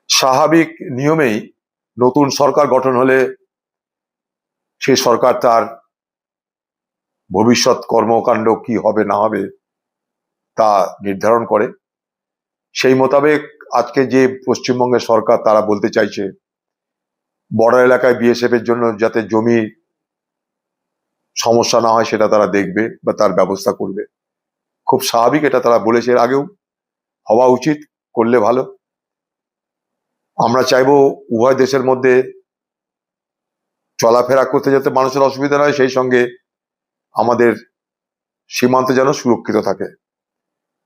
স্বাভাবিক নিয়মেই নতুন সরকার গঠন হলে সেই সরকার তার ভবিষ্যৎ কর্মকাণ্ড কি হবে না হবে তা নির্ধারণ করে। সেই মোতাবেক আজকে যে পশ্চিমবঙ্গের সরকার তারা বলতে চাইছে বর্ডার এলাকায় বিএসএফ এর জন্য যাতে জমি সমস্যা না হয় সেটা তারা দেখবে বা তার ব্যবস্থা করবে। খুব স্বাভাবিক, এটা তারা বলেছে, এর আগেও হওয়া উচিত, করলে ভালো। আমরা চাইবো উভয় দেশের মধ্যে চলাফেরা করতে যাতে মানুষের অসুবিধা নয়, সেই সঙ্গে আমাদের সীমান্ত যেন সুরক্ষিত থাকে।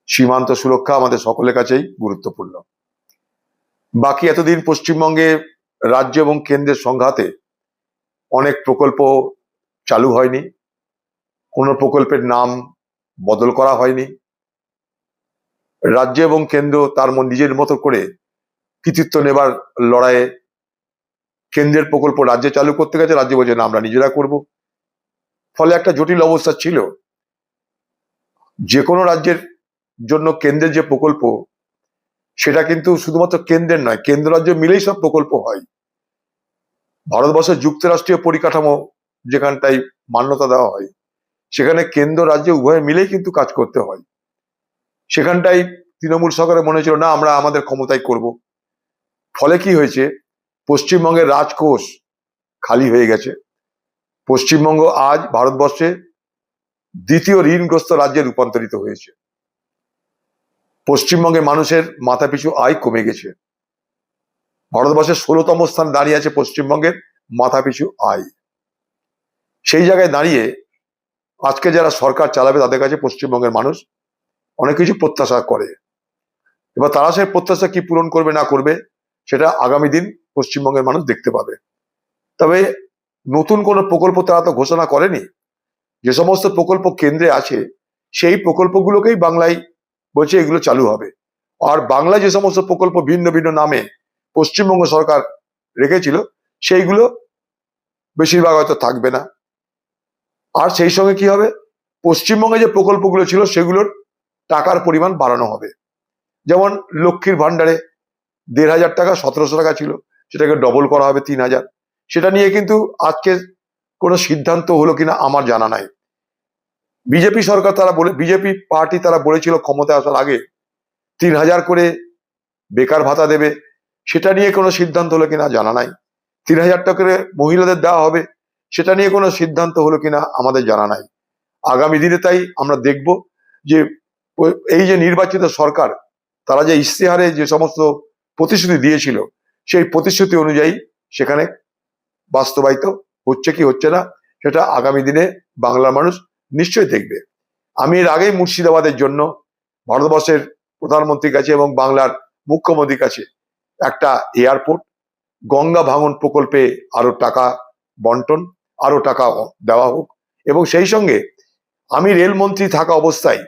সীমান্ত সুরক্ষা আমাদের সকলের কাছেই গুরুত্বপূর্ণ। বাকি এতদিন পশ্চিমবঙ্গে রাজ্য এবং কেন্দ্রের সংঘাতে অনেক প্রকল্প চালু হয়নি, কোনো প্রকল্পের নাম বদল করা হয়নি। রাজ্য এবং কেন্দ্র তার নিজের মতো করে কৃতিত্ব নেবার লড়াইয়ে কেন্দ্রের প্রকল্প রাজ্যে চালু করতে গেছে, রাজ্য বলছে না আমরা নিজেরা করব। ফলে একটা জটিল অবস্থা ছিল। যে কোনো রাজ্যের জন্য কেন্দ্রের যে প্রকল্প সেটা কিন্তু শুধুমাত্র কেন্দ্রের নয়, কেন্দ্র রাজ্য মিলেই সব প্রকল্প হয়। ভারতবর্ষের যুক্তরাষ্ট্রীয় পরিকাঠামো যেখানটাই মান্যতা দেওয়া হয় সেখানে কেন্দ্র রাজ্য উভয় মিলেই কিন্তু কাজ করতে হয়। সেখানটাই তৃণমূল সরকারের মনে হয়েছিল না আমরা আমাদের ক্ষমতায় করব। ফলে কি হয়েছে, পশ্চিমবঙ্গের রাজকোষ খালি হয়ে গেছে। পশ্চিমবঙ্গ আজ ভারতবর্ষে দ্বিতীয় ঋণগ্রস্ত রাজ্যে রূপান্তরিত হয়েছে। পশ্চিমবঙ্গের মানুষের মাথাপিছু আয় কমে গেছে। ভারতবর্ষের 16তম স্থান দাঁড়িয়ে আছে পশ্চিমবঙ্গের মাথাপিছু আয়। সেই জায়গায় দাঁড়িয়ে আজকে যারা সরকার চালাবে তাদের কাছে পশ্চিমবঙ্গের মানুষ অনেক কিছু প্রত্যাশা করে। এবার তারা সেই প্রত্যাশা কি পূরণ করবে না করবে সেটা আগামী দিন পশ্চিমবঙ্গের মানুষ দেখতে পাবে। তবে নতুন কোনো প্রকল্প তারা তো ঘোষণা করেনি। যে সমস্ত প্রকল্প কেন্দ্রে আছে সেই প্রকল্পগুলোকেই বাংলায় বলছে এগুলো চালু হবে। আর বাংলায় যে সমস্ত প্রকল্প ভিন্ন ভিন্ন নামে পশ্চিমবঙ্গ সরকার রেখেছিল সেইগুলো বেশিরভাগ হয়তো থাকবে না। আর সেই সঙ্গে কি হবে, পশ্চিমবঙ্গে যে প্রকল্পগুলো ছিল সেগুলোর টাকার পরিমাণ বাড়ানো হবে। যেমন লক্ষ্মীর ভান্ডারে 1,500 টাকা 1,700 টাকা ছিল, সেটাকে ডবল করা হবে 3,000। সেটা নিয়ে কিন্তু আজকে কোনো সিদ্ধান্ত হলো কিনা আমার জানা নাই। বিজেপি সরকার বিজেপি পার্টি তারা বলেছিল ক্ষমতায় আসার আগে 3,000 করে বেকার ভাতা দেবে, সেটা নিয়ে কোনো সিদ্ধান্ত হলো কিনা জানা নাই। 3,000 টাকা করে মহিলাদের দেওয়া হবে, সেটা নিয়ে কোনো সিদ্ধান্ত হলো কিনা আমাদের জানা নাই। আগামী দিনে তাই আমরা দেখব যে এই যে নির্বাচিত সরকার তারা যে ইশতেহারে যে সমস্ত প্রতিশ্রুতি দিয়েছিল সেই প্রতিশ্রুতি অনুযায়ী সেখানে বাস্তবায়িত হচ্ছে কি হচ্ছে না সেটা আগামী দিনে বাংলার মানুষ নিশ্চয়ই দেখবে। আমি এর আগেই মুর্শিদাবাদের জন্য ভারতবর্ষের প্রধানমন্ত্রীর কাছে এবং বাংলার মুখ্যমন্ত্রীর কাছে একটা এয়ারপোর্ট, গঙ্গা ভাঙন প্রকল্পে আরো টাকা বন্টন, আরো টাকা দেওয়া হোক। এবং সেই সঙ্গে আমি রেলমন্ত্রী থাকা অবস্থায়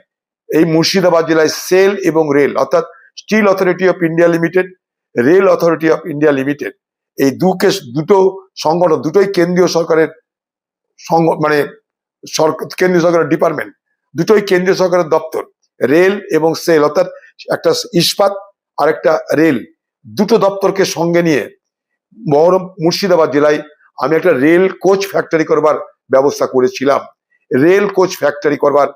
এই মুর্শিদাবাদ জেলায় সেল এবং রেল অর্থাৎ steel authority of India limited, rail authority of India limited, এই দুটো সংগঠন দুটোই কেন্দ্রীয় সরকারের মানে কেন্দ্রীয় সরকারের ডিপার্টমেন্ট, দুটোই কেন্দ্রীয় সরকারের দপ্তর। রেল এবং সেল অর্থাৎ একটা ইস্পাত আর একটা রেল, দুটো দপ্তরকে সঙ্গে নিয়ে মুর্শিদাবাদ জেলায় আমি একটা রেল কোচ ফ্যাক্টরি করবার ব্যবস্থা করেছিলাম। রেল কোচ ফ্যাক্টরি করবার